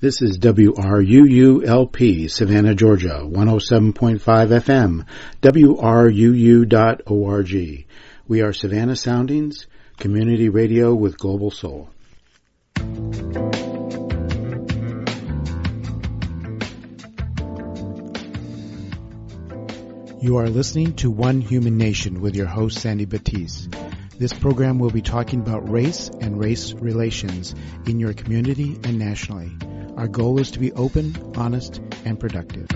This is WRUULP, Savannah, Georgia, 107.5 FM, WRUU.org. We are Savannah Soundings, community radio with global soul. You are listening to One Human Nation with your host, Sandy Batiste. This program will be talking about race and race relations in your community and nationally. Our goal is to be open, honest, and productive.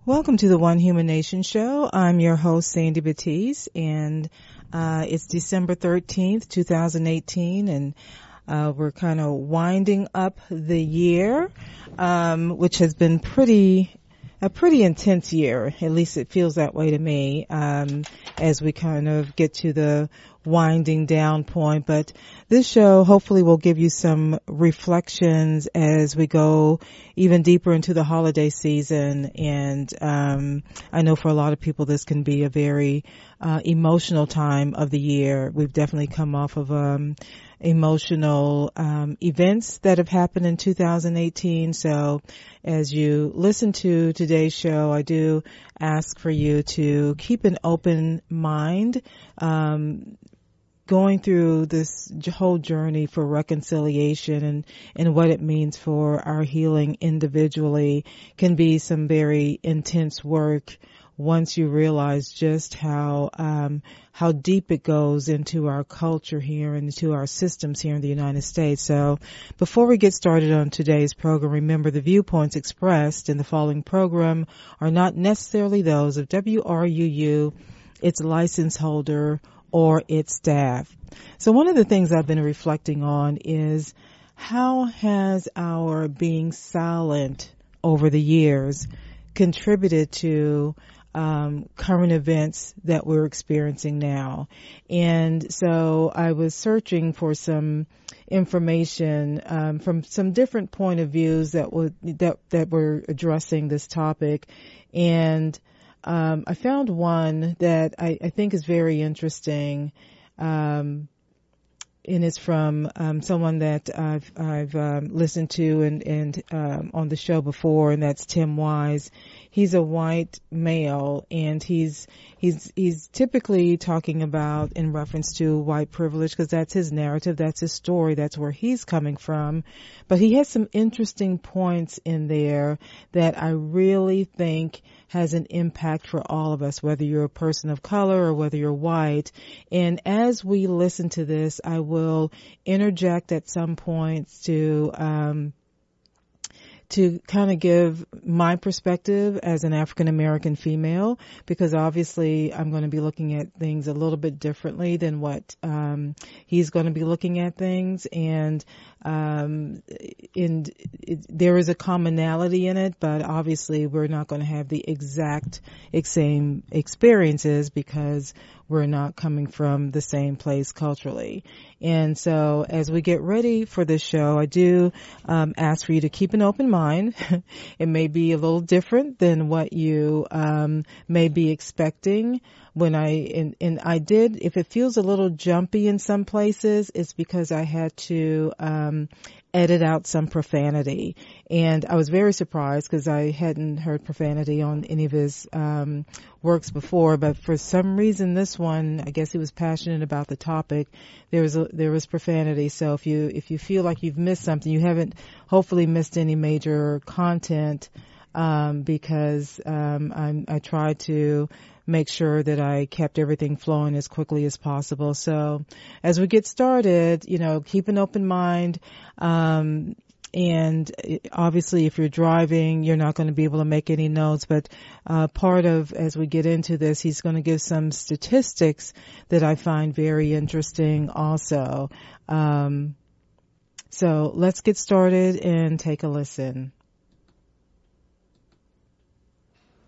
Welcome to the One Human Nation show. I'm your host, Sandy Batiste, and it's December 13th, 2018, and we're kind of winding up the year, which has been a pretty intense year. At least it feels that way to me, as we kind of get to the winding down point. But this show hopefully will give you some reflections as we go even deeper into the holiday season. And I know for a lot of people this can be a very emotional time of the year. We've definitely come off of emotional events that have happened in 2018. So as you listen to today's show, I do ask for you to keep an open mind, going through this whole journey for reconciliation and what it means for our healing individually can be some very intense work once you realize just how deep it goes into our culture here and into our systems here in the United States. So before we get started on today's program, remember the viewpoints expressed in the following program are not necessarily those of WRUU, its license holder, or its staff. So one of the things I've been reflecting on is how has our being silent over the years contributed to current events that we're experiencing now. And so I was searching for some information from some different point of views that were addressing this topic, and I found one that I think is very interesting, and it's from someone that I've listened to and on the show before, and that's Tim Wise. He's a white male, and he's typically talking about in reference to white privilege because that's his narrative, that's his story, that's where he's coming from. But he has some interesting points in there that I really think has an impact for all of us, whether you're a person of color or whether you're white. And as we listen to this, I will interject at some points to kind of give my perspective as an African American female, because obviously I'm going to be looking at things a little bit differently than what he's going to be looking at things, and there is a commonality in it, but obviously we're not going to have the exact same experiences because we're not coming from the same place culturally. And so as we get ready for this show, I do ask for you to keep an open mind. It may be a little different than what you may be expecting. When I did, if it feels a little jumpy in some places, it's because I had to edit out some profanity. And I was very surprised because I hadn't heard profanity on any of his works before, but for some reason this one, I guess he was passionate about the topic. There was profanity. So if you feel like you've missed something, you haven't hopefully missed any major content, because I tried to make sure that I kept everything flowing as quickly as possible. So as we get started, keep an open mind. And obviously if you're driving, you're not going to be able to make any notes, but part of, as we get into this, he's going to give some statistics that I find very interesting also. So let's get started and take a listen.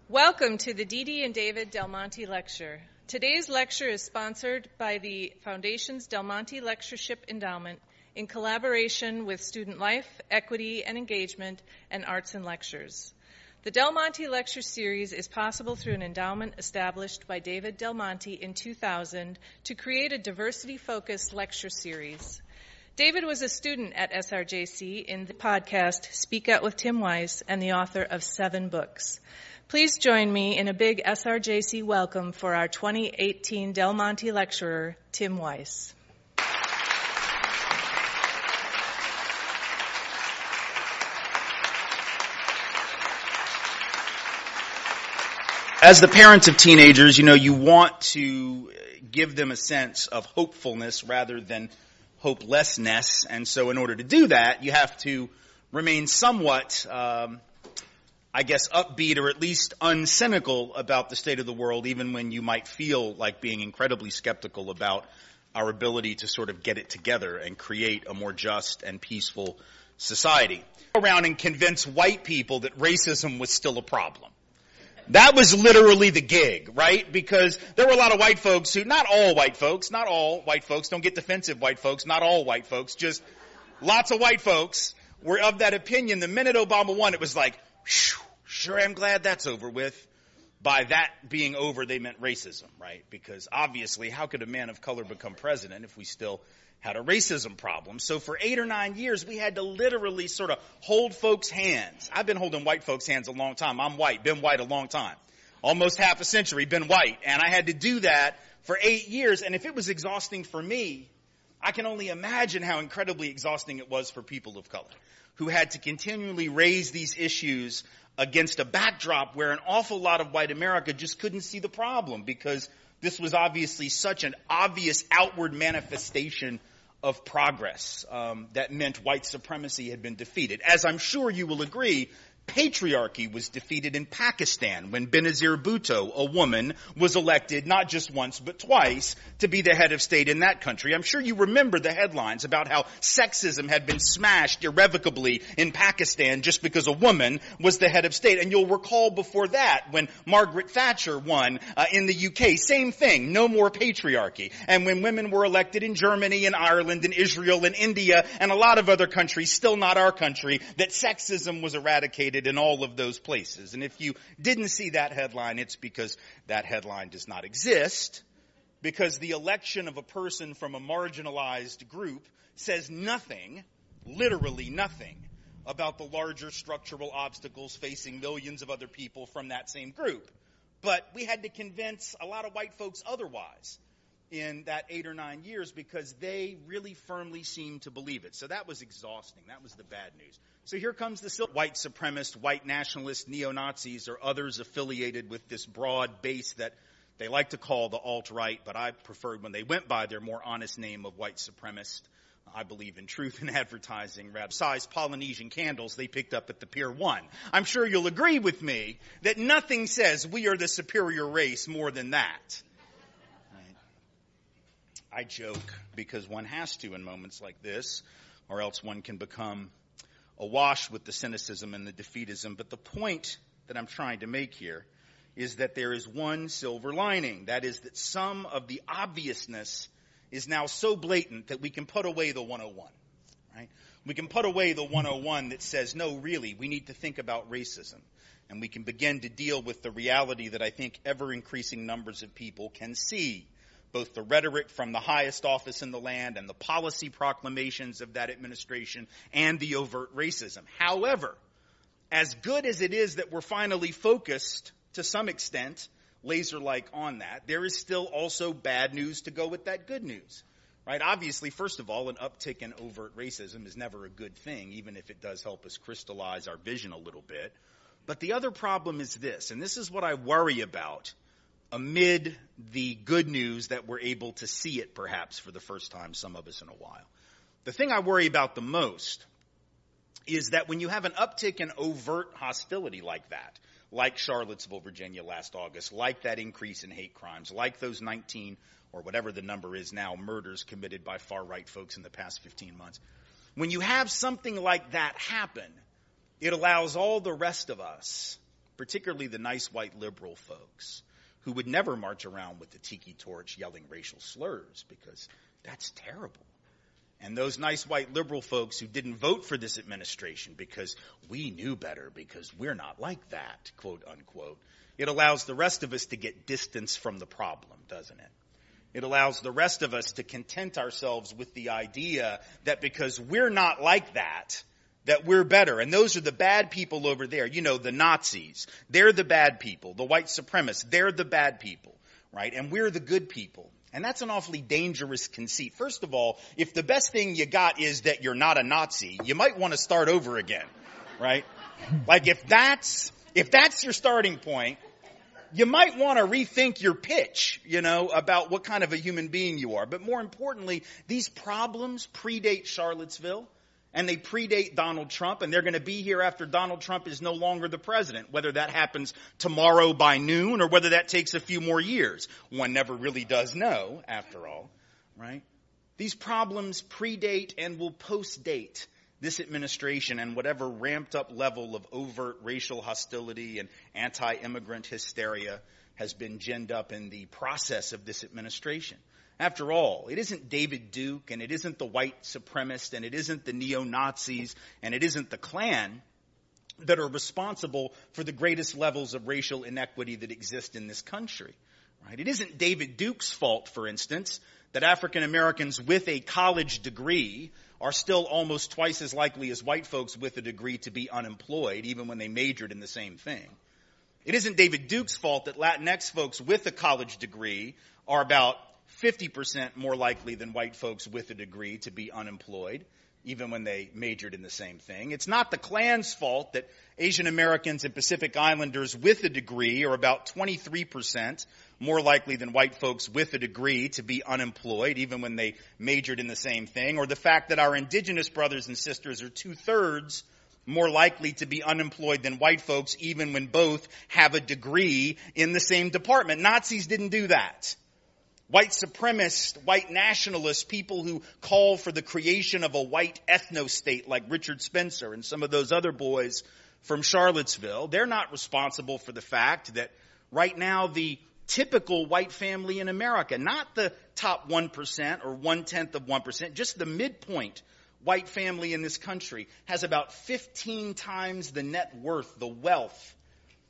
Welcome to the Dee Dee and David Del Monte Lecture. Today's lecture is sponsored by the Foundation's Del Monte Lectureship Endowment in collaboration with Student Life, Equity and Engagement, and Arts and Lectures. The Del Monte Lecture Series is possible through an endowment established by David Del Monte in 2000 to create a diversity-focused lecture series. David was a student at SRJC in the podcast Speak Out with Tim Weiss and the author of 7 books. Please join me in a big SRJC welcome for our 2018 Del Monte lecturer, Tim Weiss. As the parents of teenagers, you want to give them a sense of hopefulness rather than hopelessness. And so in order to do that, you have to remain somewhat, upbeat or at least uncynical about the state of the world, even when you might feel like being incredibly skeptical about our ability to sort of get it together and create a more just and peaceful society. Go around and convince white people that racism was still a problem. That was literally the gig, right? Because there were a lot of white folks who, not all white folks, don't get defensive white folks, not all white folks, just lots of white folks were of that opinion. The minute Obama won, it was like, sure, I'm glad that's over with. By that being over, they meant racism, right? Because obviously, how could a man of color become president if we still had a racism problem? So for 8 or 9 years, we had to literally sort of hold folks' hands. I've been holding white folks' hands a long time. I'm white, been white a long time. Almost half a century, been white. And I had to do that for 8 years. And if it was exhausting for me, I can only imagine how incredibly exhausting it was for people of color who had to continually raise these issues against a backdrop where an awful lot of white America just couldn't see the problem because this was obviously such an obvious outward manifestation of progress that meant white supremacy had been defeated. As I'm sure you will agree, patriarchy was defeated in Pakistan when Benazir Bhutto, a woman, was elected not just once but twice to be the head of state in that country. I'm sure you remember the headlines about how sexism had been smashed irrevocably in Pakistan just because a woman was the head of state. And you'll recall before that when Margaret Thatcher won in the UK, same thing, no more patriarchy. And when women were elected in Germany and Ireland and Israel and India and a lot of other countries, still not our country, that sexism was eradicated in all of those places. And if you didn't see that headline, it's because that headline does not exist, because the election of a person from a marginalized group says nothing, literally nothing, about the larger structural obstacles facing millions of other people from that same group. But we had to convince a lot of white folks otherwise in that 8 or 9 years because they really firmly seemed to believe it. So that was exhausting. That was the bad news. So here comes the white supremacist, white nationalist, neo-Nazis, or others affiliated with this broad base that they like to call the alt-right, but I preferred when they went by their more honest name of white supremacist. I believe in truth in advertising, rather size Polynesian candles they picked up at the Pier 1. I'm sure you'll agree with me that nothing says we are the superior race more than that. Right? I joke because one has to in moments like this, or else one can become awash with the cynicism and the defeatism. But the point that I'm trying to make here is that there is one silver lining. That is that some of the obviousness is now so blatant that we can put away the 101, right? We can put away the 101 that says, no, really, we need to think about racism. And we can begin to deal with the reality that I think ever-increasing numbers of people can see, both the rhetoric from the highest office in the land and the policy proclamations of that administration and the overt racism. However, as good as it is that we're finally focused to some extent, laser-like on that, there is still also bad news to go with that good news, right? Obviously, first of all, an uptick in overt racism is never a good thing, even if it does help us crystallize our vision a little bit. But the other problem is this, and this is what I worry about amid the good news that we're able to see it perhaps for the first time, some of us in a while. The thing I worry about the most is that when you have an uptick in overt hostility like that, like Charlottesville, Virginia last August, like that increase in hate crimes, like those 19 or whatever the number is now, murders committed by far-right folks in the past 15 months. When you have something like that happen, it allows all the rest of us, particularly the nice white liberal folks, who would never march around with the tiki torch yelling racial slurs because that's terrible. And those nice white liberal folks who didn't vote for this administration because we knew better, because we're not like that, quote unquote, it allows the rest of us to get distance from the problem, doesn't it? It allows the rest of us to content ourselves with the idea that because we're not like that we're better. And those are the bad people over there. You know, the Nazis, they're the bad people. The white supremacists, they're the bad people, right? And we're the good people. And that's an awfully dangerous conceit. First of all, if the best thing you got is that you're not a Nazi, you might want to start over again, right? Like if that's your starting point, you might want to rethink your pitch, about what kind of a human being you are. But more importantly, these problems predate Charlottesville. And they predate Donald Trump, and they're going to be here after Donald Trump is no longer the president, whether that happens tomorrow by noon or whether that takes a few more years. One never really does know, after all, right? These problems predate and will post-date this administration and whatever ramped up level of overt racial hostility and anti-immigrant hysteria has been ginned up in the process of this administration. After all, it isn't David Duke, and it isn't the white supremacist, and it isn't the neo-Nazis, and it isn't the Klan that are responsible for the greatest levels of racial inequity that exist in this country. Right? It isn't David Duke's fault, for instance, that African Americans with a college degree are still almost twice as likely as white folks with a degree to be unemployed, even when they majored in the same thing. It isn't David Duke's fault that Latinx folks with a college degree are about 50% more likely than white folks with a degree to be unemployed, even when they majored in the same thing. It's not the Klan's fault that Asian Americans and Pacific Islanders with a degree are about 23% more likely than white folks with a degree to be unemployed, even when they majored in the same thing, or the fact that our indigenous brothers and sisters are 2/3 more likely to be unemployed than white folks, even when both have a degree in the same department. Nazis didn't do that. White supremacists, white nationalists, people who call for the creation of a white ethno-state like Richard Spencer and some of those other boys from Charlottesville, they're not responsible for the fact that right now the typical white family in America, not the top 1% or 1/10 of 1%, just the midpoint white family in this country has about 15 times the net worth, the wealth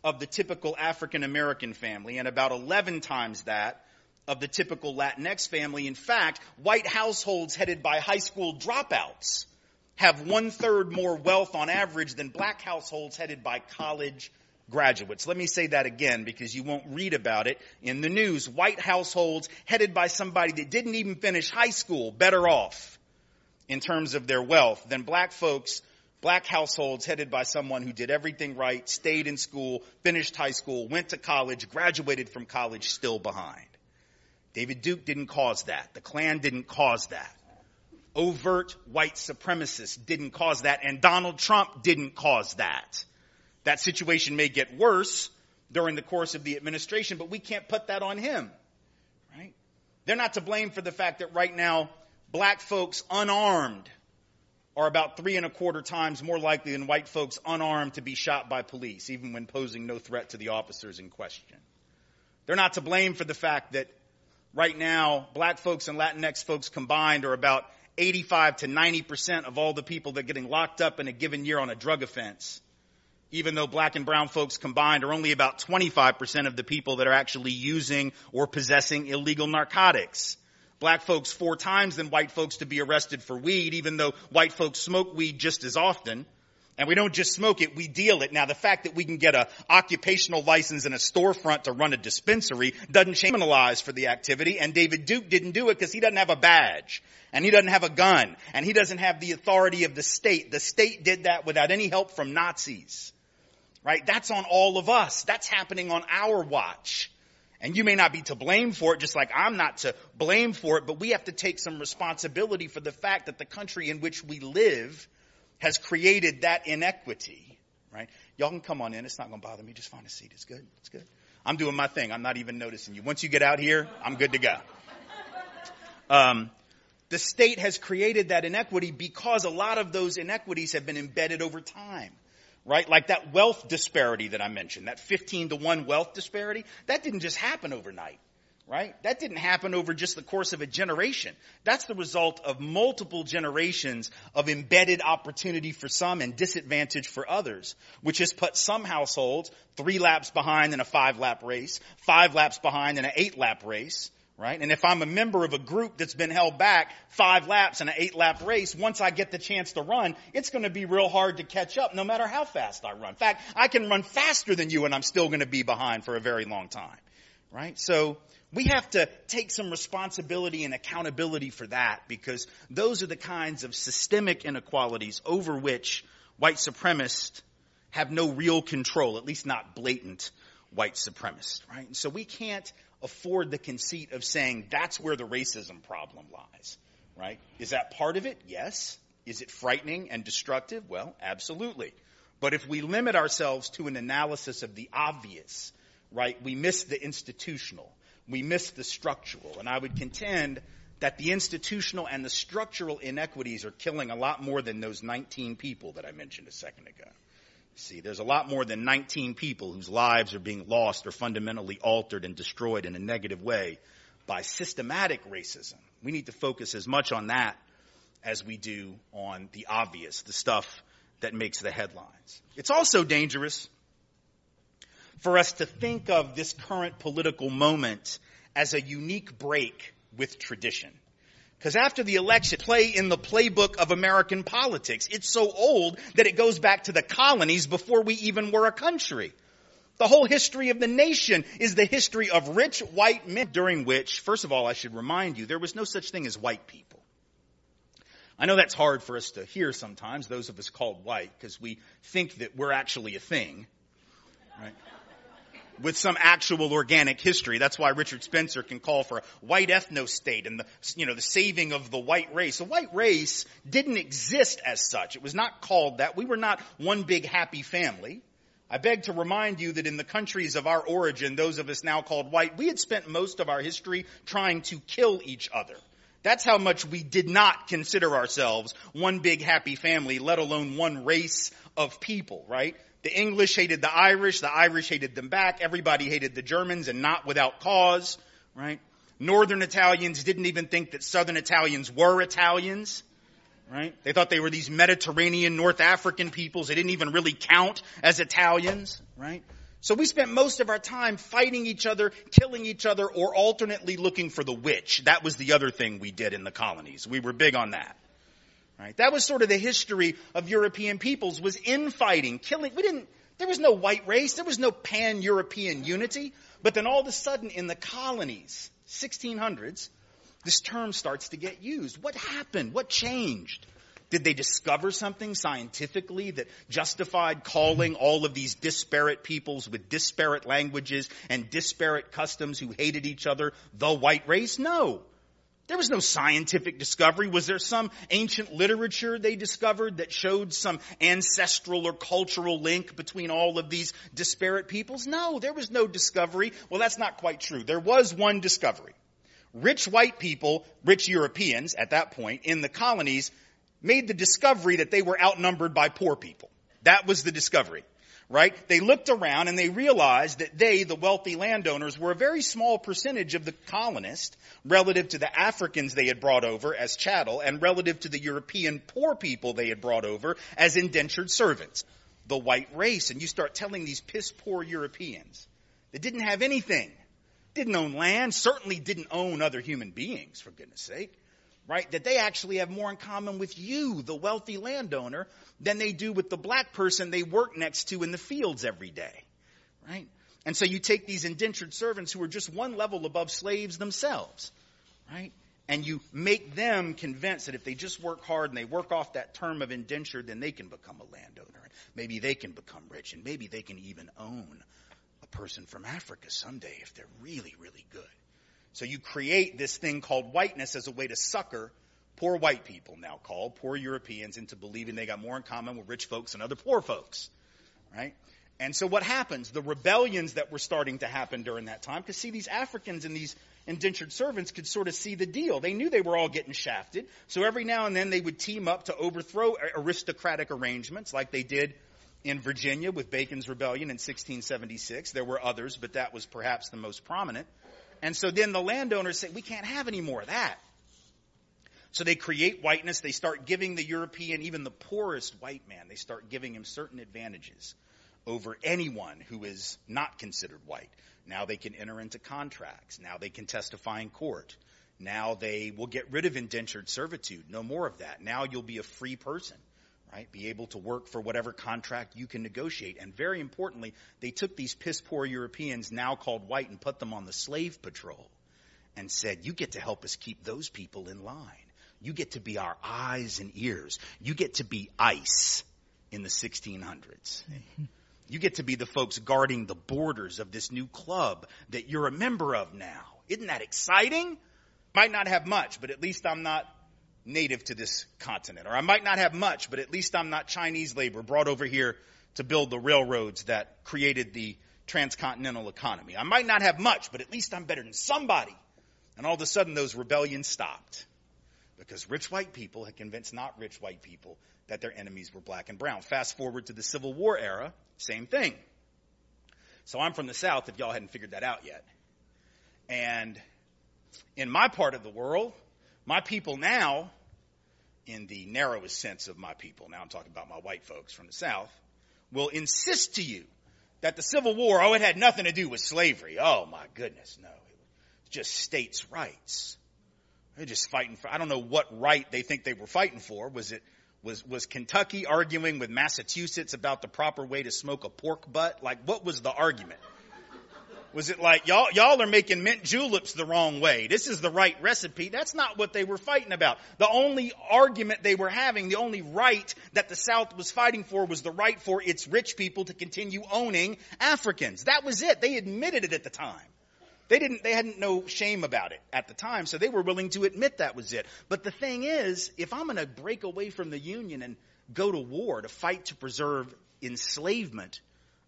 of the typical African American family, and about 11 times that of the typical Latinx family. In fact, white households headed by high school dropouts have 1/3 more wealth on average than black households headed by college graduates. Let me say that again because you won't read about it in the news. White households headed by somebody that didn't even finish high school better off in terms of their wealth than black households headed by someone who did everything right, stayed in school, finished high school, went to college, graduated from college, still behind. David Duke didn't cause that. The Klan didn't cause that. Overt white supremacists didn't cause that. And Donald Trump didn't cause that. That situation may get worse during the course of the administration, but we can't put that on him. Right? They're not to blame for the fact that right now black folks unarmed are about 3.25 times more likely than white folks unarmed to be shot by police, even when posing no threat to the officers in question. They're not to blame for the fact that right now, black folks and Latinx folks combined are about 85 to 90% of all the people that are getting locked up in a given year on a drug offense, even though black and brown folks combined are only about 25% of the people that are actually using or possessing illegal narcotics. Black folks 4 times than white folks to be arrested for weed, even though white folks smoke weed just as often. And we don't just smoke it, we deal it. Now, the fact that we can get an occupational license in a storefront to run a dispensary doesn't criminalize for the activity. And David Duke didn't do it because he doesn't have a badge. And he doesn't have a gun. And he doesn't have the authority of the state. The state did that without any help from Nazis. Right? That's on all of us. That's happening on our watch. And you may not be to blame for it, just like I'm not to blame for it, but we have to take some responsibility for the fact that the country in which we live has created that inequity, right? Y'all can come on in. It's not going to bother me. Just find a seat. It's good. It's good. I'm doing my thing. I'm not even noticing you. Once you get out here, I'm good to go. The state has created that inequity because a lot of those inequities have been embedded over time, right? Like that wealth disparity that I mentioned, that 15-to-1 wealth disparity, that didn't just happen overnight, right? That didn't happen over just the course of a generation. That's the result of multiple generations of embedded opportunity for some and disadvantage for others, which has put some households 3 laps behind in a 5-lap race, 5 laps behind in an 8-lap race, right? And if I'm a member of a group that's been held back 5 laps in an 8-lap race, once I get the chance to run, it's going to be real hard to catch up no matter how fast I run. In fact, I can run faster than you and I'm still going to be behind for a very long time, right? So we have to take some responsibility and accountability for that, because those are the kinds of systemic inequalities over which white supremacists have no real control, at least not blatant white supremacists, right? And so we can't afford the conceit of saying that's where the racism problem lies, right? Is that part of it? Yes. Is it frightening and destructive? Well, absolutely. But if we limit ourselves to an analysis of the obvious, right, we miss the institutional. We miss the structural. And I would contend that the institutional and the structural inequities are killing a lot more than those 19 people that I mentioned a second ago. See, there's a lot more than 19 people whose lives are being lost or fundamentally altered and destroyed in a negative way by systematic racism. We need to focus as much on that as we do on the obvious, the stuff that makes the headlines. It's also dangerous for us to think of this current political moment as a unique break with tradition. Because after the election, play in the playbook of American politics. It's so old that it goes back to the colonies before we even were a country. The whole history of the nation is the history of rich white men, during which, first of all, I should remind you, there was no such thing as white people. I know that's hard for us to hear sometimes, those of us called white, because we think that we're actually a thing, right? With some actual organic history. That's why Richard Spencer can call for a white ethno-state and the saving of the white race. The white race didn't exist as such. It was not called that. We were not one big happy family. I beg to remind you that in the countries of our origin, those of us now called white, we had spent most of our history trying to kill each other. That's how much we did not consider ourselves one big happy family, let alone one race of people, right? The English hated the Irish hated them back, everybody hated the Germans, and not without cause, right? Northern Italians didn't even think that Southern Italians were Italians, right? They thought they were these Mediterranean North African peoples. They didn't even really count as Italians, right? So we spent most of our time fighting each other, killing each other, or alternately looking for the witch. That was the other thing we did in the colonies. We were big on that. Right? That was sort of the history of European peoples, was infighting, killing. There was no white race. There was no pan-European unity. But then all of a sudden in the colonies, 1600s, this term starts to get used. What happened? What changed? Did they discover something scientifically that justified calling all of these disparate peoples with disparate languages and disparate customs who hated each other the white race? No. There was no scientific discovery. Was there some ancient literature they discovered that showed some ancestral or cultural link between all of these disparate peoples? No, there was no discovery. Well, that's not quite true. There was one discovery. Rich white people, rich Europeans at that point in the colonies, made the discovery that they were outnumbered by poor people. That was the discovery. Right? They looked around and they realized that they, the wealthy landowners, were a very small percentage of the colonists relative to the Africans they had brought over as chattel and relative to the European poor people they had brought over as indentured servants. The white race. And you start telling these piss-poor Europeans that didn't have anything, didn't own land, certainly didn't own other human beings, for goodness sake. Right? That they actually have more in common with you, the wealthy landowner, than they do with the black person they work next to in the fields every day. Right? And so you take these indentured servants who are just one level above slaves themselves. Right? And you make them convinced that if they just work hard and they work off that term of indentured, then they can become a landowner. Maybe they can become rich, and maybe they can even own a person from Africa someday if they're really, really good. So you create this thing called whiteness as a way to sucker poor white people, now called poor Europeans, into believing they got more in common with rich folks and other poor folks, right? And so what happens? The rebellions that were starting to happen during that time, because see, these Africans and these indentured servants could sort of see the deal. They knew they were all getting shafted, so every now and then they would team up to overthrow aristocratic arrangements like they did in Virginia with Bacon's Rebellion in 1676. There were others, but that was perhaps the most prominent. And so then the landowners say, we can't have any more of that. So they create whiteness. They start giving the European, even the poorest white man, they start giving him certain advantages over anyone who is not considered white. Now they can enter into contracts. Now they can testify in court. Now they will get rid of indentured servitude. No more of that. Now you'll be a free person, right? Be able to work for whatever contract you can negotiate. And very importantly, they took these piss-poor Europeans, now called white, and put them on the slave patrol and said, you get to help us keep those people in line. You get to be our eyes and ears. You get to be ICE in the 1600s. You get to be the folks guarding the borders of this new club that you're a member of now. Isn't that exciting? Might not have much, but at least I'm not native to this continent. Or I might not have much, but at least I'm not Chinese labor brought over here to build the railroads that created the transcontinental economy. I might not have much, but at least I'm better than somebody. And all of a sudden those rebellions stopped because rich white people had convinced not rich white people that their enemies were black and brown. Fast forward to the Civil War era, same thing. So I'm from the South, if y'all hadn't figured that out yet. And in my part of the world, my people now, in the narrowest sense of my people, now I'm talking about my white folks from the South, will insist to you that the Civil War, it had nothing to do with slavery. Oh my goodness, no. It was just states' rights. They're just fighting for, I don't know what right they think they were fighting for. Was Kentucky arguing with Massachusetts about the proper way to smoke a pork butt? Like, what was the argument? Was it like, y'all are making mint juleps the wrong way. This is the right recipe. That's not what they were fighting about. The only argument they were having, the only right that the South was fighting for was the right for its rich people to continue owning Africans. That was it. They admitted it at the time. They hadn't no shame about it at the time, so they were willing to admit that was it. But the thing is, if I'm going to break away from the Union and go to war to fight to preserve enslavement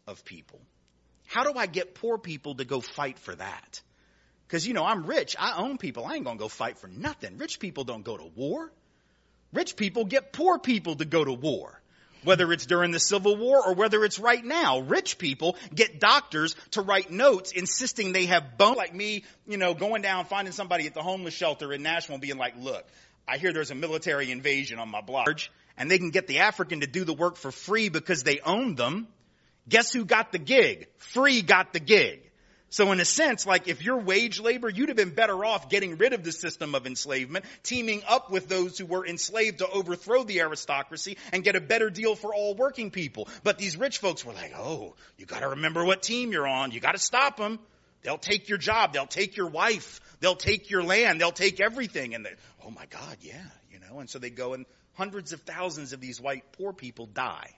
of people, how do I get poor people to go fight for that? Because, I'm rich. I own people. I ain't going to go fight for nothing. Rich people don't go to war. Rich people get poor people to go to war. Whether it's during the Civil War or whether it's right now, rich people get doctors to write notes insisting they have bones. Like me, going down, finding somebody at the homeless shelter in Nashville and being like, look, I hear there's a military invasion on my block. And they can get the African to do the work for free because they own them. Guess who got the gig? Free got the gig. So in a sense, like if you're wage labor, you'd have been better off getting rid of the system of enslavement, teaming up with those who were enslaved to overthrow the aristocracy and get a better deal for all working people. But these rich folks were like, oh, you got to remember what team you're on. You got to stop them. They'll take your job. They'll take your wife. They'll take your land. They'll take everything. And oh my God, yeah, And so they go and hundreds of thousands of these white poor people die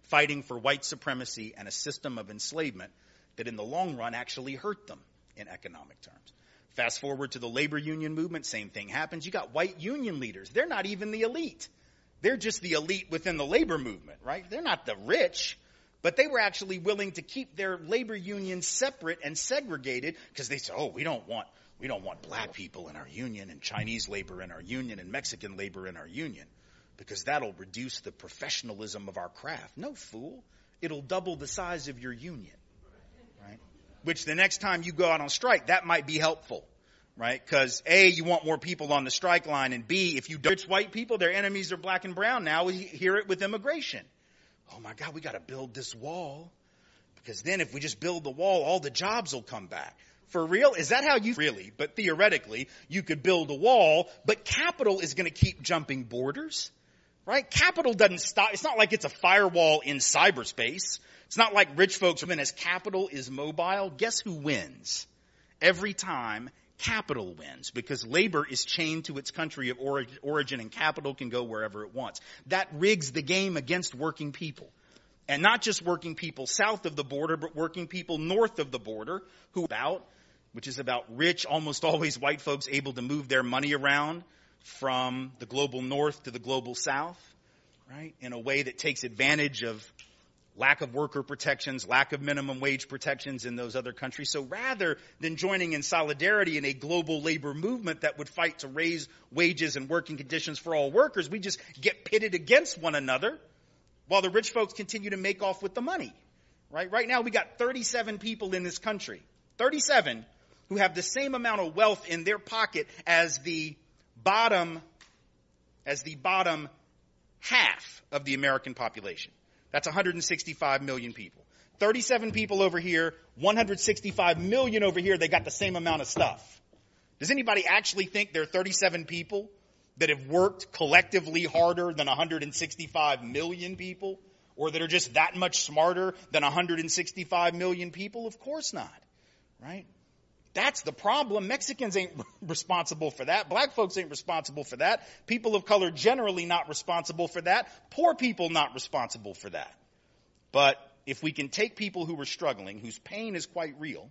fighting for white supremacy and a system of enslavement that in the long run actually hurt them in economic terms. Fast forward to the labor union movement, same thing happens. You got white union leaders. They're not even the elite. They're just the elite within the labor movement, right? They're not the rich, but they were actually willing to keep their labor unions separate and segregated because they said, oh, we don't want black people in our union and Chinese labor in our union and Mexican labor in our union because that'll reduce the professionalism of our craft. No, fool. It'll double the size of your union. Which the next time you go out on strike, that might be helpful, right? Because A, you want more people on the strike line, and B, if you don't, rich white people, their enemies are black and brown now. We hear it with immigration. Oh my God, we got to build this wall. Because then if we just build the wall, all the jobs will come back. For real? Is that how you really? But theoretically, you could build a wall, but capital is going to keep jumping borders, right? Capital doesn't stop. It's not like it's a firewall in cyberspace. It's not like rich folks, and as capital is mobile, guess who wins? Every time, capital wins because labor is chained to its country of origin and capital can go wherever it wants. That rigs the game against working people. And not just working people south of the border, but working people north of the border which is about rich, almost always white folks able to move their money around from the global north to the global south, right? In a way that takes advantage of lack of worker protections, lack of minimum wage protections in those other countries. So rather than joining in solidarity in a global labor movement that would fight to raise wages and working conditions for all workers, we just get pitted against one another while the rich folks continue to make off with the money. Right now we got 37 people in this country, 37 who have the same amount of wealth in their pocket as the bottom half of the American population. That's 165 million people. 37 people over here, 165 million over here, they got the same amount of stuff. Does anybody actually think there are 37 people that have worked collectively harder than 165 million people? Or that are just that much smarter than 165 million people? Of course not, right? That's the problem. Mexicans ain't responsible for that. Black folks ain't responsible for that. People of color generally not responsible for that. Poor people not responsible for that. But if we can take people who are struggling, whose pain is quite real,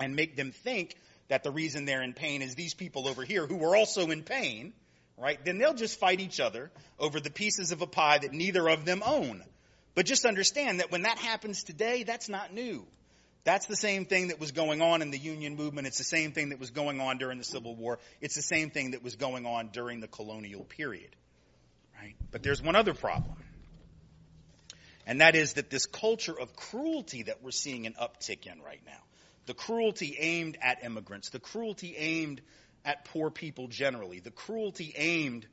and make them think that the reason they're in pain is these people over here who are also in pain, right, then they'll just fight each other over the pieces of a pie that neither of them own. But just understand that when that happens today, that's not new. That's the same thing that was going on in the union movement. It's the same thing that was going on during the Civil War. It's the same thing that was going on during the colonial period, right? But there's one other problem. And that is that this culture of cruelty that we're seeing an uptick in right now, the cruelty aimed at immigrants, the cruelty aimed at poor people generally, the cruelty aimed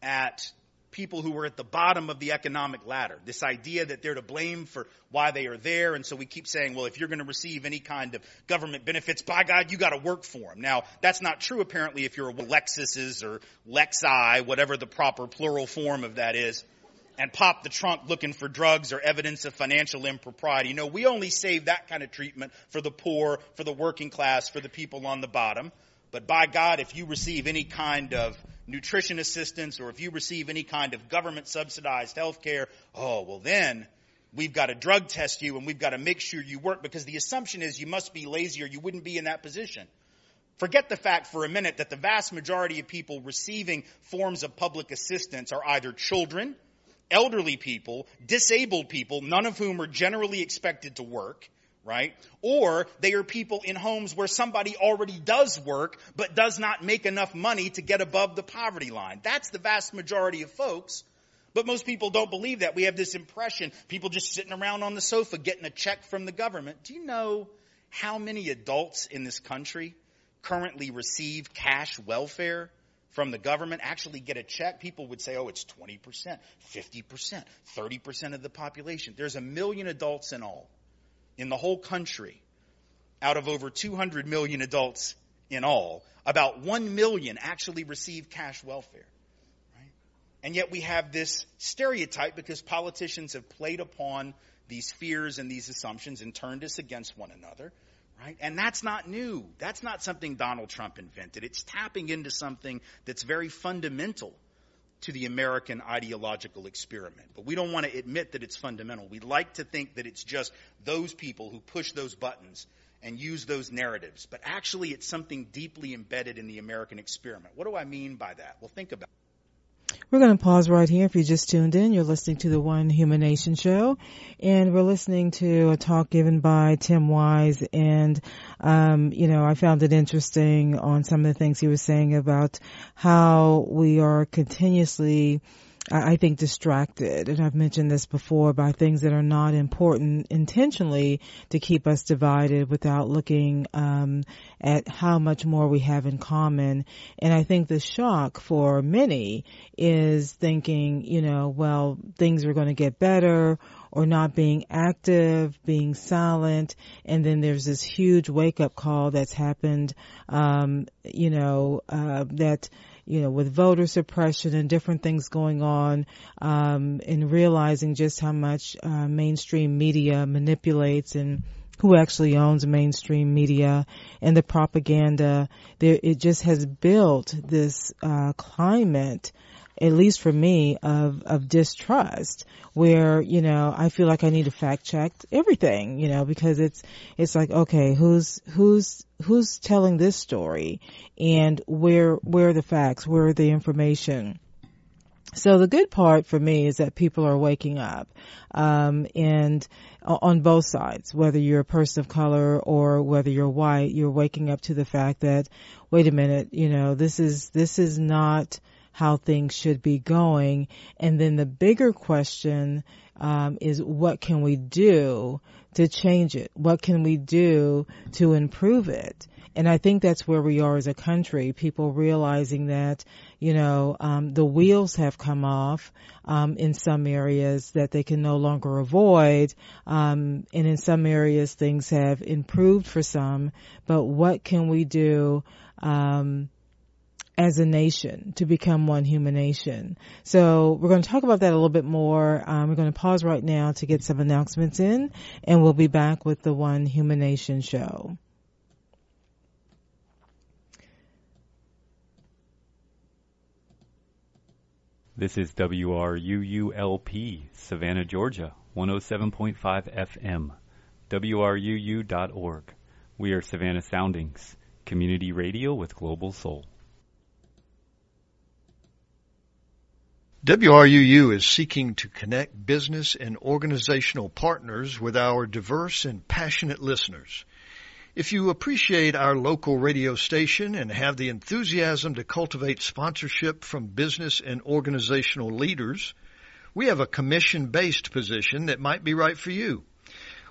at people who are at the bottom of the economic ladder, this idea that they're to blame for why they are there. And so we keep saying, well, if you're going to receive any kind of government benefits, by God, you got to work for them. Now, that's not true, apparently, if you're a Lexuses or Lexi, whatever the proper plural form of that is, and pop the trunk looking for drugs or evidence of financial impropriety. No, we only save that kind of treatment for the poor, for the working class, for the people on the bottom. But by God, if you receive any kind of nutrition assistance or if you receive any kind of government subsidized health care, oh, well then we've got to drug test you and we've got to make sure you work, because the assumption is you must be lazy or you wouldn't be in that position. Forget the fact for a minute that the vast majority of people receiving forms of public assistance are either children, elderly people, disabled people, none of whom are generally expected to work, right? Or they are people in homes where somebody already does work but does not make enough money to get above the poverty line. That's the vast majority of folks. But most people don't believe that. We have this impression, people just sitting around on the sofa getting a check from the government. Do you know how many adults in this country currently receive cash welfare from the government, actually get a check? People would say, oh, it's 20%, 50%, 30% of the population. There's 1 million adults in all. In the whole country, out of over 200 million adults in all, about 1 million actually receive cash welfare. Right? And yet we have this stereotype because politicians have played upon these fears and these assumptions and turned us against one another. Right? And that's not new. That's not something Donald Trump invented. It's tapping into something that's very fundamental to the American ideological experiment. But we don't want to admit that it's fundamental. We like to think that it's just those people who push those buttons and use those narratives. But actually, it's something deeply embedded in the American experiment. What do I mean by that? Well, think about it. We're going to pause right here. If you just tuned in, you're listening to the One Human Nation show, and we're listening to a talk given by Tim Wise. And, I found it interesting on some of the things he was saying about how we are continuously, I think, distracted. And I've mentioned this before, by things that are not important intentionally to keep us divided without looking at how much more we have in common. And I think the shock for many is thinking, well, things are going to get better, or not being active, being silent. And then there's this huge wake-up call that's happened, with voter suppression and different things going on, and realizing just how much mainstream media manipulates and who actually owns mainstream media and the propaganda. It just has built this climate, at least for me, of distrust, where, I feel like I need to fact check everything, because it's like, okay, who's telling this story, and where are the facts, where are the information? So the good part for me is that people are waking up, and on both sides, whether you're a person of color or whether you're white, you're waking up to the fact that, wait a minute, this is not how things should be going. And then the bigger question is, what can we do to change it? What can we do to improve it? And I think that's where we are as a country, people realizing that, the wheels have come off in some areas that they can no longer avoid. And in some areas, things have improved for some. But what can we do as a nation to become one human nation? So we're going to talk about that a little bit more. We're going to pause right now to get some announcements in, and we'll be back with the One Human Nation show. This is WRUULP, Savannah, Georgia, 107.5 FM, WRUU.org. We are Savannah Soundings, community radio with global soul. WRUU is seeking to connect business and organizational partners with our diverse and passionate listeners. If you appreciate our local radio station and have the enthusiasm to cultivate sponsorship from business and organizational leaders, we have a commission-based position that might be right for you.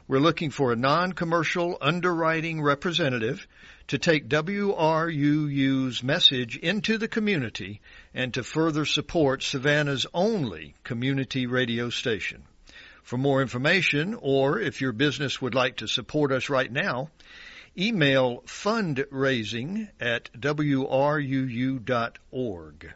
We're looking for a non-commercial underwriting representative to take WRUU's message into the community and to further support Savannah's only community radio station. For more information, or if your business would like to support us right now, email fundraising@wruu.org.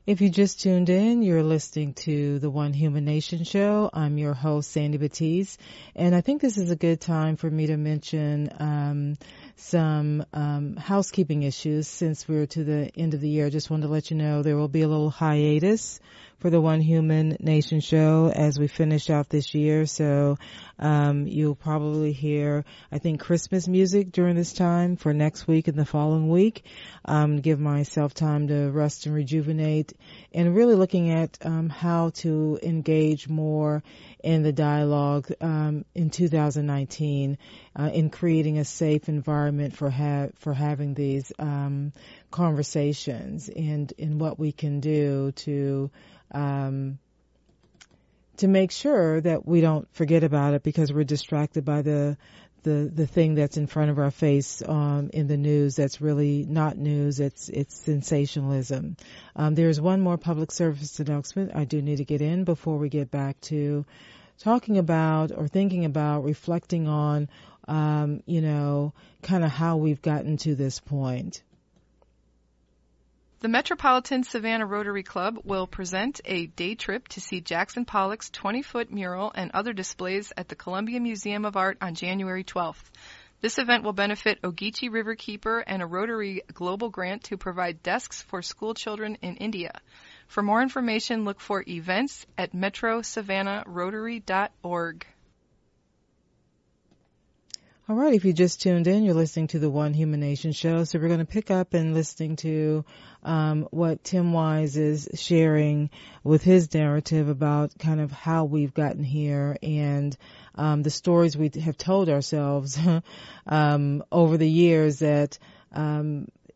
If you just tuned in, you're listening to the One Human Nation show. I'm your host, Sandy Batiste, and I think this is a good time for me to mention some housekeeping issues since we're to the end of the year. I just wanted to let you know there will be a little hiatus for the One Human Nation show as we finish out this year. So you'll probably hear, I think, Christmas music during this time for next week and the following week. Give myself time to rest and rejuvenate, and really looking at how to engage more in the dialogue in 2019 in creating a safe environment for having these conversations, and in what we can do to make sure that we don't forget about it because we're distracted by the thing that's in front of our face in the news that's really not news. It's sensationalism. There's one more public service announcement I do need to get in before we get back to talking about or thinking about reflecting on, kind of how we've gotten to this point. The Metropolitan Savannah Rotary Club will present a day trip to see Jackson Pollock's 20-foot mural and other displays at the Columbia Museum of Art on January 12th. This event will benefit Ogeechee Riverkeeper and a Rotary Global Grant to provide desks for school children in India. For more information, look for events at metrosavannah.rotary.org. All right, if you just tuned in, you're listening to the One Human Nation show. So we're going to pick up and listening to what Tim Wise is sharing with his narrative about kind of how we've gotten here and the stories we have told ourselves over the years that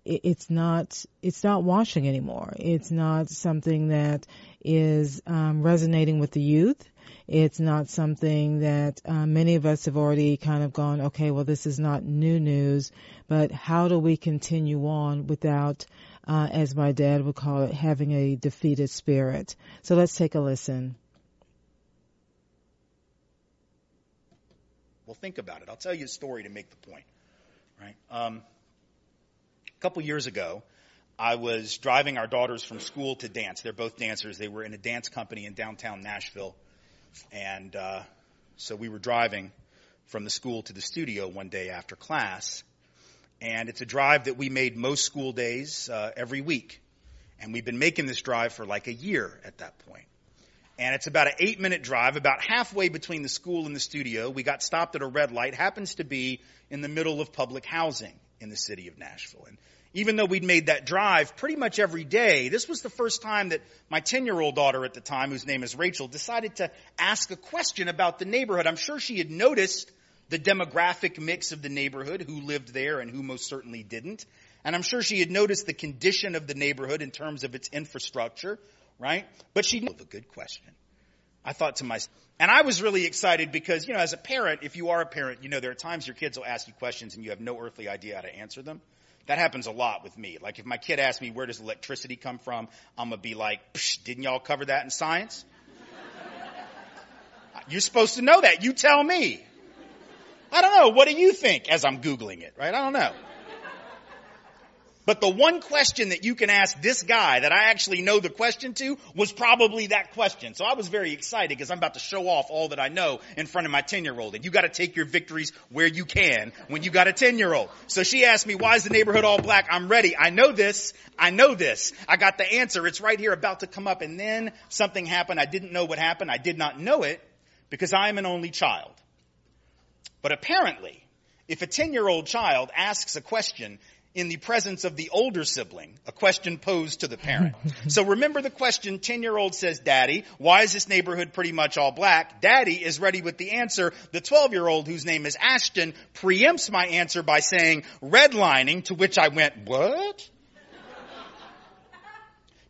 it's not washing anymore. It's not something that is resonating with the youth. It's not something that many of us have already kind of gone, okay, well, this is not new news, but how do we continue on without, as my dad would call it, having a defeated spirit? So let's take a listen. Well, think about it. I'll tell you a story to make the point, right? A couple years ago, I was driving our daughters from school to dance. They're both dancers. They were in a dance company in downtown Nashville. And so we were driving from the school to the studio one day after class. And it's a drive that we made most school days every week. And we've been making this drive for like a year at that point. And it's about an 8-minute drive, about halfway between the school and the studio. We got stopped at a red light, happens to be in the middle of public housing in the city of Nashville. And even though we'd made that drive pretty much every day, this was the first time that my 10-year-old daughter at the time, whose name is Rachel, decided to ask a question about the neighborhood. I'm sure she had noticed the demographic mix of the neighborhood, who lived there and who most certainly didn't. And I'm sure she had noticed the condition of the neighborhood in terms of its infrastructure, right? But she knew a good question. I thought to myself, and I was really excited because, as a parent, if you are a parent, there are times your kids will ask you questions and you have no earthly idea how to answer them. That happens a lot with me. Like if my kid asks me, where does electricity come from? I'm going to be like, didn't y'all cover that in science? You're supposed to know that. You tell me. I don't know. What do you think as I'm Googling it, right? I don't know. But the one question that you can ask this guy that I actually know the question to was probably that question. So I was very excited because I'm about to show off all that I know in front of my 10-year-old. And you got to take your victories where you can when you got a 10-year-old. So she asked me, why is the neighborhood all black? I'm ready. I know this. I got the answer. It's right here about to come up. And then something happened. I didn't know what happened. I did not know it because I am an only child. But apparently, if a 10-year-old child asks a question in the presence of the older sibling, a question posed to the parent. So remember the question, 10-year-old says, Daddy, why is this neighborhood pretty much all black? Daddy is ready with the answer. The 12-year-old, whose name is Ashton, preempts my answer by saying, redlining, to which I went, what?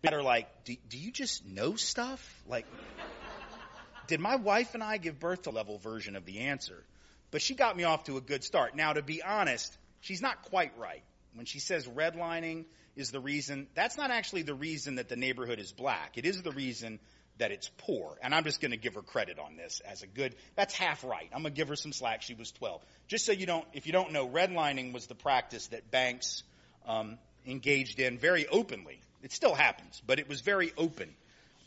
Better like, do you just know stuff? Like, did my wife and I give birth to a level version of the answer? But she got me off to a good start. Now, to be honest, she's not quite right. When she says redlining is the reason, that's not actually the reason that the neighborhood is black. It is the reason that it's poor. And I'm just going to give her credit on this as a good, that's half right. I'm going to give her some slack. She was 12. Just so if you don't know, redlining was the practice that banks engaged in very openly. It still happens, but it was very open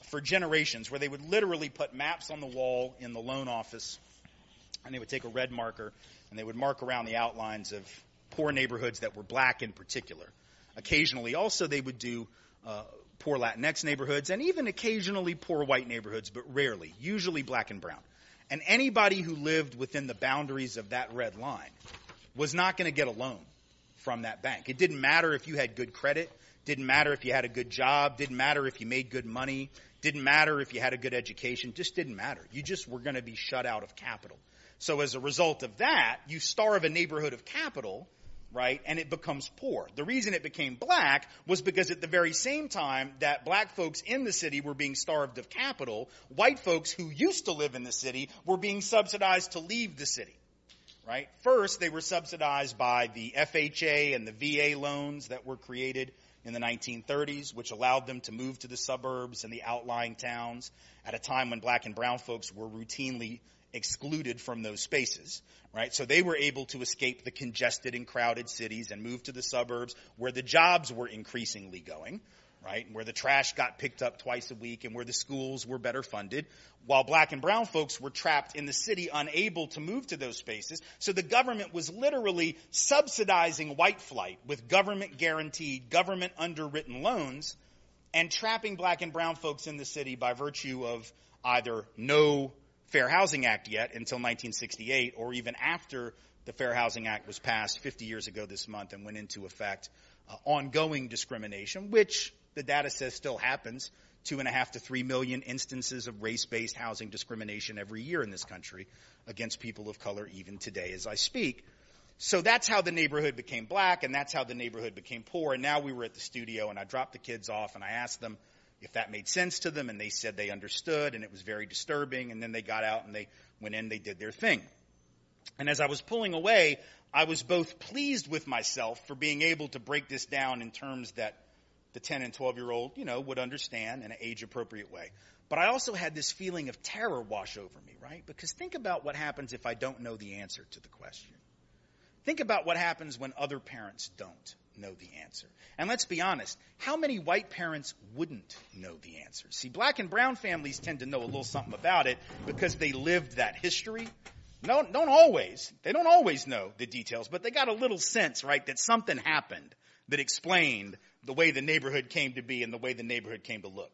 for generations, where they would literally put maps on the wall in the loan office, and they would take a red marker and they would mark around the outlines of poor neighborhoods that were black in particular. Occasionally also they would do poor Latinx neighborhoods, and even occasionally poor white neighborhoods, but rarely, usually black and brown. And anybody who lived within the boundaries of that red line was not going to get a loan from that bank. It didn't matter if you had good credit, didn't matter if you had a good job, didn't matter if you made good money, didn't matter if you had a good education, just didn't matter. You just were going to be shut out of capital. So as a result of that, you starve a neighborhood of capital, right, and it becomes poor. The reason it became black was because at the very same time that black folks in the city were being starved of capital, white folks who used to live in the city were being subsidized to leave the city, right? First, they were subsidized by the FHA and the VA loans that were created in the 1930s, which allowed them to move to the suburbs and the outlying towns at a time when black and brown folks were routinely excluded from those spaces, right? So they were able to escape the congested and crowded cities and move to the suburbs where the jobs were increasingly going, right? Where the trash got picked up twice a week and where the schools were better funded, while black and brown folks were trapped in the city, unable to move to those spaces. So the government was literally subsidizing white flight with government-guaranteed, government-underwritten loans and trapping black and brown folks in the city by virtue of either no Fair Housing Act yet until 1968, or even after the Fair Housing Act was passed 50 years ago this month and went into effect, ongoing discrimination, which the data says still happens, 2.5 to 3 million instances of race-based housing discrimination every year in this country against people of color, even today as I speak. So that's how the neighborhood became black, and that's how the neighborhood became poor. And now we were at the studio, and I dropped the kids off, and I asked them if that made sense to them, and they said they understood, and it was very disturbing. And then they got out and they went in, they did their thing. And as I was pulling away, I was both pleased with myself for being able to break this down in terms that the 10 and 12-year-old, would understand in an age-appropriate way. But I also had this feeling of terror wash over me, right? Because think about what happens if I don't know the answer to the question. Think about what happens when other parents don't know the answer. And let's be honest, how many white parents wouldn't know the answer? See, black and brown families tend to know a little something about it because they lived that history. They don't always know the details, but they got a little sense, right, that something happened that explained the way the neighborhood came to be and the way the neighborhood came to look.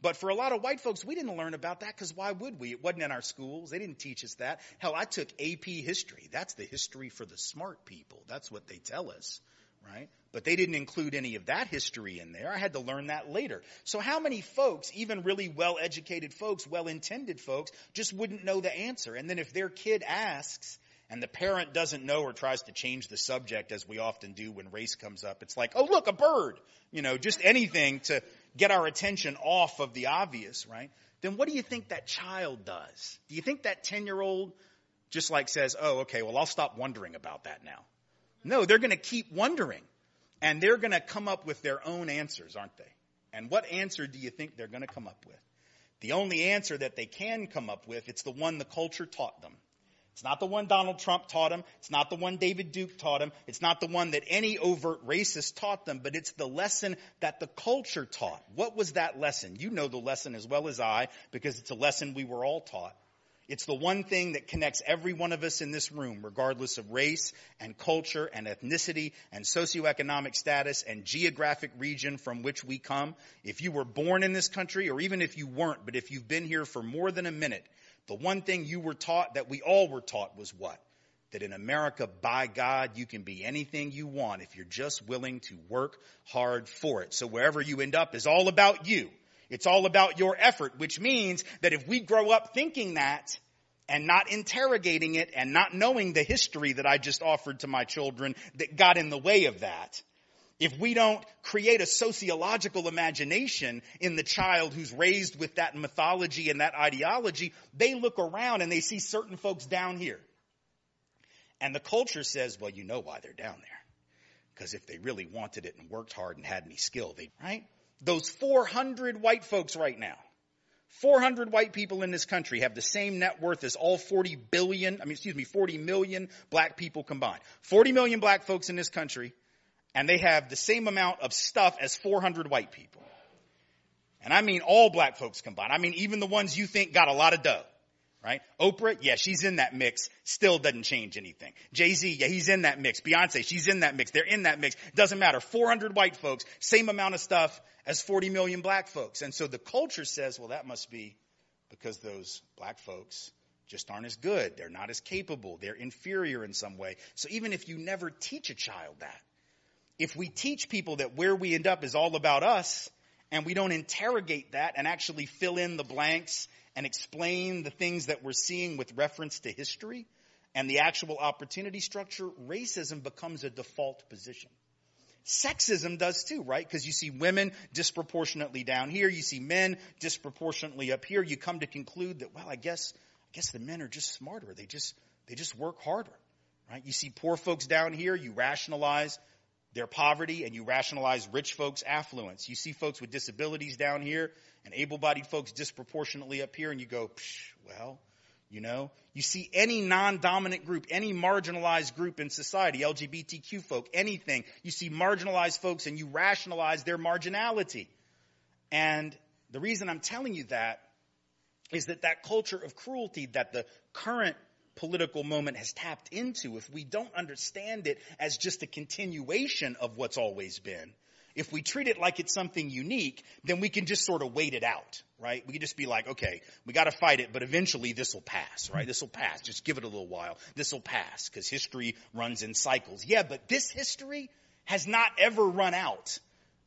But for a lot of white folks, we didn't learn about that because why would we? It wasn't in our schools. They didn't teach us that. Hell, I took AP history. That's the history for the smart people. That's what they tell us, right? But they didn't include any of that history in there. I had to learn that later. So how many folks, even really well-educated folks, well-intended folks, just wouldn't know the answer? And then if their kid asks and the parent doesn't know or tries to change the subject, as we often do when race comes up. It's like, oh, look, a bird, just anything to get our attention off of the obvious, right? Then what do you think that child does? Do you think that 10-year-old just like says, oh, okay, well, I'll stop wondering about that now? No, they're going to keep wondering, and they're going to come up with their own answers, aren't they? And what answer do you think they're going to come up with? The only answer that they can come up with, it's the one the culture taught them. It's not the one Donald Trump taught them. It's not the one David Duke taught them. It's not the one that any overt racist taught them, but it's the lesson that the culture taught. What was that lesson? You know the lesson as well as I, because it's a lesson we were all taught. It's the one thing that connects every one of us in this room, regardless of race and culture and ethnicity and socioeconomic status and geographic region from which we come. If you were born in this country, or even if you weren't, but if you've been here for more than a minute, the one thing you were taught, that we all were taught, was what? That in America, by God, you can be anything you want if you're just willing to work hard for it. So wherever you end up is all about you. It's all about your effort, which means that if we grow up thinking that and not interrogating it and not knowing the history that I just offered to my children that got in the way of that, if we don't create a sociological imagination in the child who's raised with that mythology and that ideology, they look around and they see certain folks down here. And the culture says, well, you know why they're down there. Because if they really wanted it and worked hard and had any skill, right? Those 400 white folks right now, 400 white people in this country have the same net worth as all 40 million black people combined. 40 million black folks in this country, and they have the same amount of stuff as 400 white people. And I mean all black folks combined. I mean even the ones you think got a lot of dough, right? Oprah, yeah, she's in that mix. Still doesn't change anything. Jay-Z, yeah, he's in that mix. Beyonce, she's in that mix. They're in that mix. Doesn't matter. 400 white folks, same amount of stuff as 40 million black folks. And so the culture says, well, that must be because those black folks just aren't as good. They're not as capable. They're inferior in some way. So even if you never teach a child that, if we teach people that where we end up is all about us, and we don't interrogate that and actually fill in the blanks and explain the things that we're seeing with reference to history and the actual opportunity structure, racism becomes a default position. Sexism does too, right? Because you see women disproportionately down here. You see men disproportionately up here. You come to conclude that, well, I guess the men are just smarter. They just work harder, right? You see poor folks down here. You rationalize their poverty and you rationalize rich folks' affluence. You see folks with disabilities down here and able-bodied folks disproportionately up here, and you go, well, you see any non-dominant group, any marginalized group in society, LGBTQ folk, anything, you see marginalized folks and you rationalize their marginality. And the reason I'm telling you that is that culture of cruelty that the current political moment has tapped into, if we don't understand it as just a continuation of what's always been, if we treat it like it's something unique, then we can just sort of wait it out, right? We can just be like, okay, we got to fight it, but eventually this will pass, right? This will pass. Just give it a little while. This will pass because history runs in cycles. Yeah, but this history has not ever run out,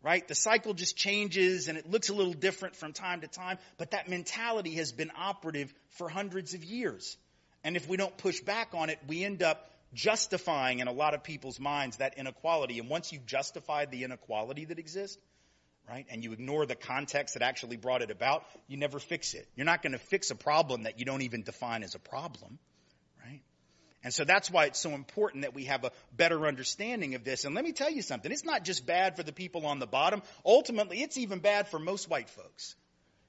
right? The cycle just changes and it looks a little different from time to time, but that mentality has been operative for hundreds of years. And if we don't push back on it, we end up justifying in a lot of people's minds that inequality. And once you've justified the inequality that exists, right, and you ignore the context that actually brought it about, you never fix it. You're not going to fix a problem that you don't even define as a problem, right? And so that's why it's so important that we have a better understanding of this. And let me tell you something. It's not just bad for the people on the bottom. Ultimately, it's even bad for most white folks.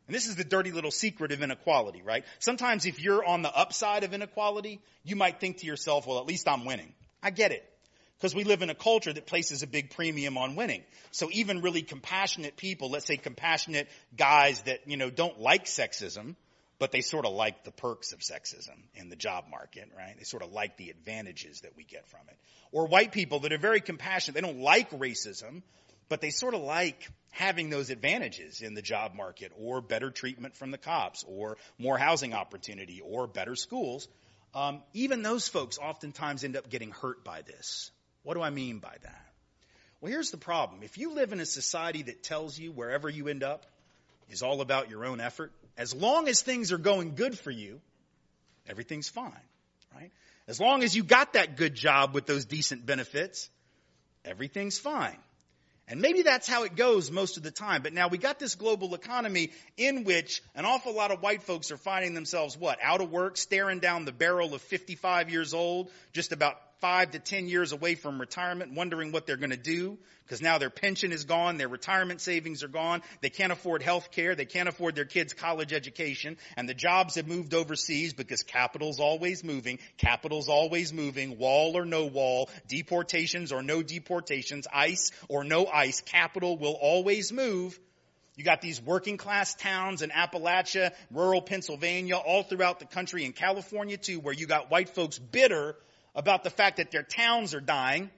And this is the dirty little secret of inequality, right? Sometimes if you're on the upside of inequality, you might think to yourself, well, at least I'm winning. I get it. Because we live in a culture that places a big premium on winning. So even really compassionate people, let's say compassionate guys that, don't like sexism, but they sort of like the perks of sexism in the job market, right? They sort of like the advantages that we get from it. Or white people that are very compassionate. They don't like racism, but they sort of like having those advantages in the job market, or better treatment from the cops, or more housing opportunity, or better schools. Even those folks oftentimes end up getting hurt by this. What do I mean by that? Well, here's the problem. If you live in a society that tells you wherever you end up is all about your own effort, as long as things are going good for you, everything's fine, right? As long as you got that good job with those decent benefits, everything's fine. And maybe that's how it goes most of the time. But now we got this global economy in which an awful lot of white folks are finding themselves, out of work, staring down the barrel of 55 years old, just about 5 to 10 years away from retirement, wondering what they're going to do because now their pension is gone, their retirement savings are gone, they can't afford health care, they can't afford their kids' college education, and the jobs have moved overseas because capital's always moving, wall or no wall, deportations or no deportations, ice or no ice, capital will always move. You got these working class towns in Appalachia, rural Pennsylvania, all throughout the country, in California too, where you got white folks bitter about the fact that their towns are dying.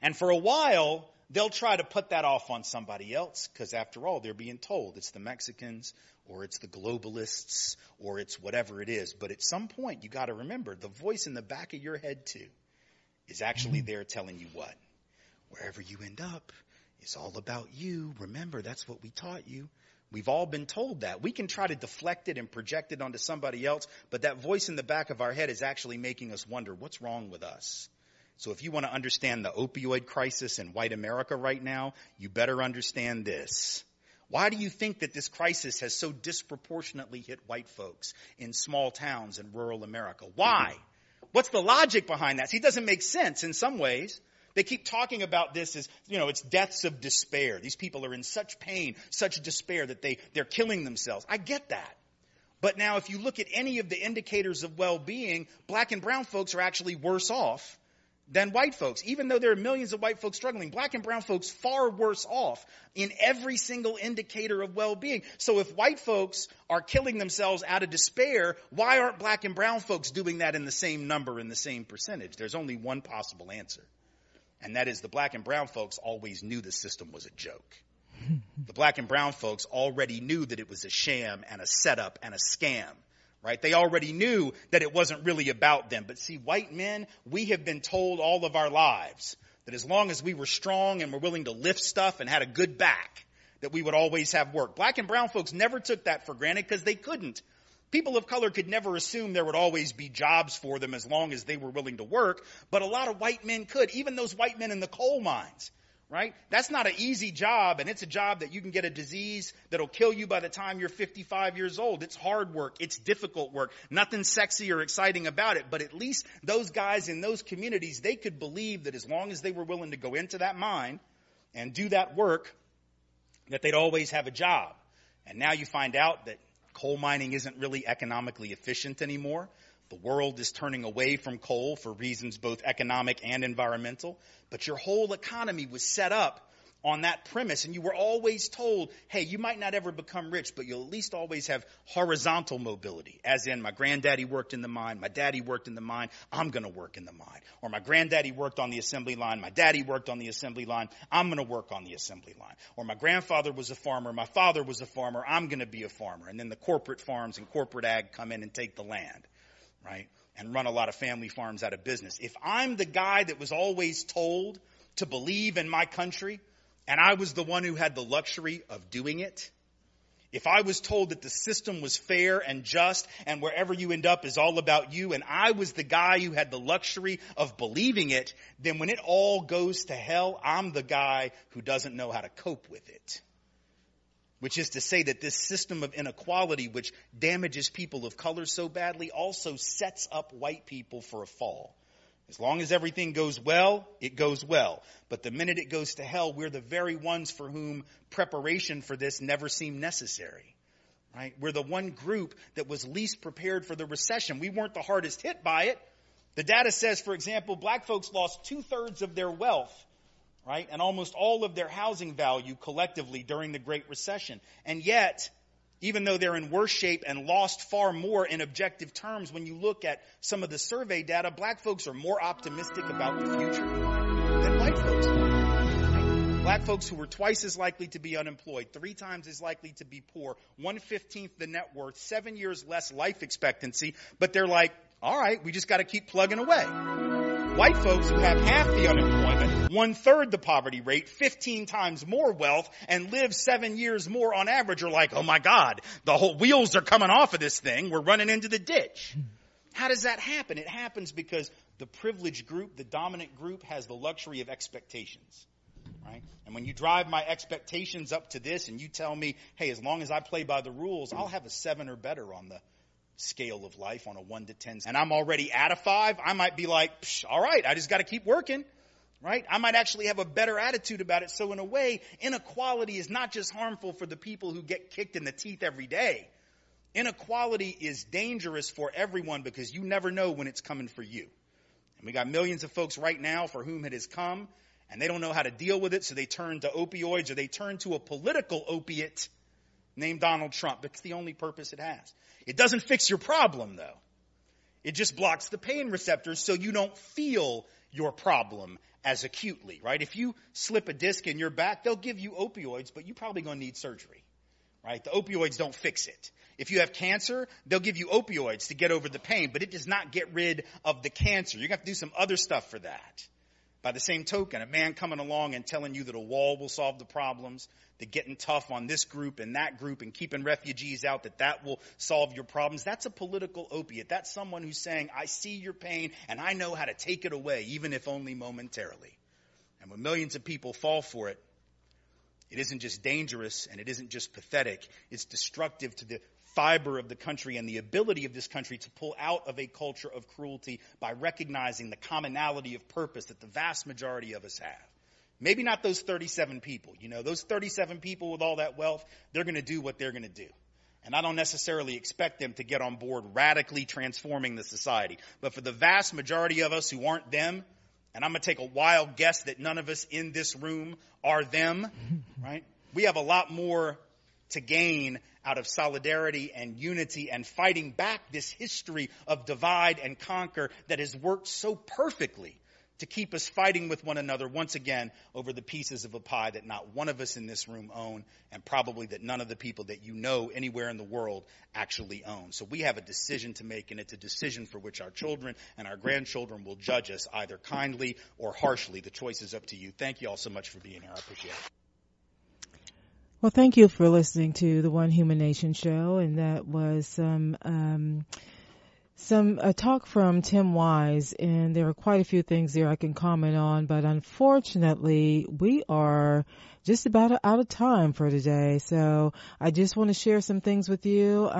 And for a while, they'll try to put that off on somebody else because, after all, they're being told it's the Mexicans or it's the globalists or it's whatever it is. But at some point, you got to remember, the voice in the back of your head, too, is actually there telling you what? Wherever you end up, it's all about you. Remember, that's what we taught you. We've all been told that. We can try to deflect it and project it onto somebody else, but that voice in the back of our head is actually making us wonder, what's wrong with us? So if you want to understand the opioid crisis in white America right now, you better understand this. Why do you think that this crisis has so disproportionately hit white folks in small towns in rural America? Why? What's the logic behind that? See, it doesn't make sense in some ways. They keep talking about this as, it's deaths of despair. These people are in such pain, such despair that they're killing themselves. I get that. But now if you look at any of the indicators of well-being, black and brown folks are actually worse off than white folks. Even though there are millions of white folks struggling, black and brown folks far worse off in every single indicator of well-being. So if white folks are killing themselves out of despair, why aren't black and brown folks doing that in the same number, in the same percentage? There's only one possible answer. And that is the black and brown folks always knew the system was a joke. The black and brown folks already knew that it was a sham and a setup and a scam, right? They already knew that it wasn't really about them. But see, white men, we have been told all of our lives that as long as we were strong and were willing to lift stuff and had a good back, that we would always have work. Black and brown folks never took that for granted because they couldn't. People of color could never assume there would always be jobs for them as long as they were willing to work, but a lot of white men could, even those white men in the coal mines, right? That's not an easy job, and it's a job that you can get a disease that'll kill you by the time you're 55 years old. It's hard work. It's difficult work. Nothing sexy or exciting about it, but at least those guys in those communities, they could believe that as long as they were willing to go into that mine and do that work, that they'd always have a job. And now you find out that coal mining isn't really economically efficient anymore. The world is turning away from coal for reasons both economic and environmental. But your whole economy was set up on that premise. And you were always told, hey, you might not ever become rich, but you'll at least always have horizontal mobility. As in, my granddaddy worked in the mine, my daddy worked in the mine, I'm going to work in the mine. Or my granddaddy worked on the assembly line, my daddy worked on the assembly line, I'm going to work on the assembly line. Or my grandfather was a farmer, my father was a farmer, I'm going to be a farmer. And then the corporate farms and corporate ag come in and take the land, right? And run a lot of family farms out of business. If I'm the guy that was always told to believe in my country, and I was the one who had the luxury of doing it, if I was told that the system was fair and just and wherever you end up is all about you, and I was the guy who had the luxury of believing it, then when it all goes to hell, I'm the guy who doesn't know how to cope with it. Which is to say that this system of inequality, which damages people of color so badly, also sets up white people for a fall. As long as everything goes well, it goes well. But the minute it goes to hell, we're the very ones for whom preparation for this never seemed necessary. Right? We're the one group that was least prepared for the recession. We weren't the hardest hit by it. The data says, for example, black folks lost 2/3 of their wealth, right, and almost all of their housing value collectively during the Great Recession. And yet, even though they're in worse shape and lost far more in objective terms, when you look at some of the survey data, black folks are more optimistic about the future than white folks are. Black folks who were twice as likely to be unemployed, 3 times as likely to be poor, 1/15 the net worth, 7 years less life expectancy, but they're like, all right, we just got to keep plugging away. White folks who have half the unemployment, 1/3 the poverty rate, 15 times more wealth, and live 7 years more on average are like, oh my God, the whole wheels are coming off of this thing. We're running into the ditch. How does that happen? It happens because the privileged group, the dominant group, has the luxury of expectations. Right? And when you drive my expectations up to this and you tell me, hey, as long as I play by the rules, I'll have a 7 or better on the scale of life on a 1 to 10. And I'm already at a 5, I might be like, all right, I just got to keep working. Right? I might actually have a better attitude about it. So in a way, inequality is not just harmful for the people who get kicked in the teeth every day. Inequality is dangerous for everyone because you never know when it's coming for you. And we got millions of folks right now for whom it has come, and they don't know how to deal with it, so they turn to opioids or they turn to a political opiate named Donald Trump. That's the only purpose it has. It doesn't fix your problem, though. It just blocks the pain receptors so you don't feel your problem as acutely, right? If you slip a disc in your back, they'll give you opioids, but you're probably going to need surgery, right? The opioids don't fix it. If you have cancer, they'll give you opioids to get over the pain, but it does not get rid of the cancer. You're going to have to do some other stuff for that. By the same token, a man coming along and telling you that a wall will solve the problems, that getting tough on this group and that group and keeping refugees out, that will solve your problems, that's a political opiate. That's someone who's saying, I see your pain and I know how to take it away, even if only momentarily. And when millions of people fall for it, it isn't just dangerous and it isn't just pathetic. It's destructive to the fiber of the country and the ability of this country to pull out of a culture of cruelty by recognizing the commonality of purpose that the vast majority of us have. Maybe not those 37 people. You know, those 37 people with all that wealth, they're going to do what they're going to do. And I don't necessarily expect them to get on board radically transforming the society. But for the vast majority of us who aren't them, and I'm going to take a wild guess that none of us in this room are them, right? We have a lot more to gain out of solidarity and unity and fighting back this history of divide and conquer that has worked so perfectly to keep us fighting with one another once again over the pieces of a pie that not one of us in this room own, and probably that none of the people that you know anywhere in the world actually own. So we have a decision to make, and it's a decision for which our children and our grandchildren will judge us either kindly or harshly. The choice is up to you. Thank you all so much for being here. I appreciate it. Well, thank you for listening to the One Human Nation show, and that was some talk from Tim Wise, and there are quite a few things there I can comment on, but unfortunately we are just about out of time for today. So I just want to share some things with you.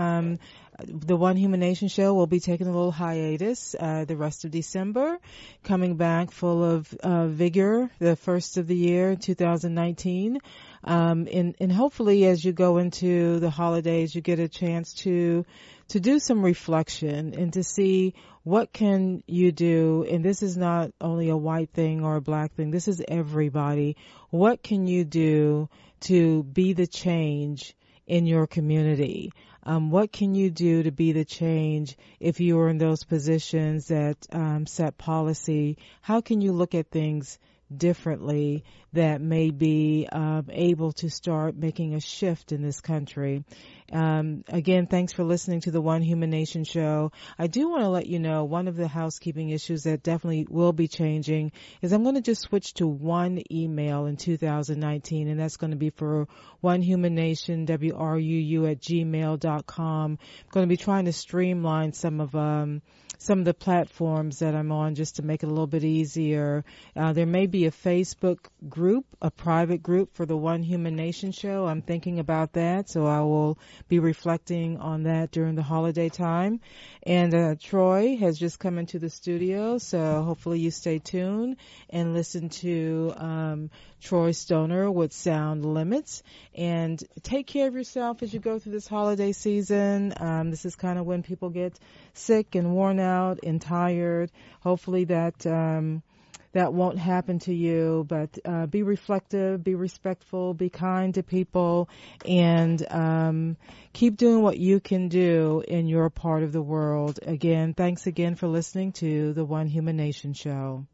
The One Human Nation show will be taking a little hiatus the rest of December, coming back full of vigor the first of the year, 2019. And hopefully as you go into the holidays, you get a chance to do some reflection and to see what can you do. And this is not only a white thing or a black thing. This is everybody. What can you do to be the change in your community? What can you do to be the change if you are in those positions that set policy? How can you look at things differently that may be able to start making a shift in this country? Again, thanks for listening to the One Human Nation show. I do want to let you know one of the housekeeping issues that definitely will be changing is I'm going to just switch to one email in 2019, and that's going to be for onehumannation.wruu@gmail.com. I'm going to be trying to streamline some of the platforms that I'm on just to make it a little bit easier. There may be a Facebook group, a private group for the One Human Nation show. I'm thinking about that, so I will be reflecting on that during the holiday time. And Troy has just come into the studio, so hopefully you stay tuned and listen to Troy Stoner with Sound Limits. And take care of yourself as you go through this holiday season. This is kind of when people get sick and worn out and tired. Hopefully that won't happen to you, but be reflective, be respectful, be kind to people, and keep doing what you can do in your part of the world. Again, thanks again for listening to the One Human Nation show.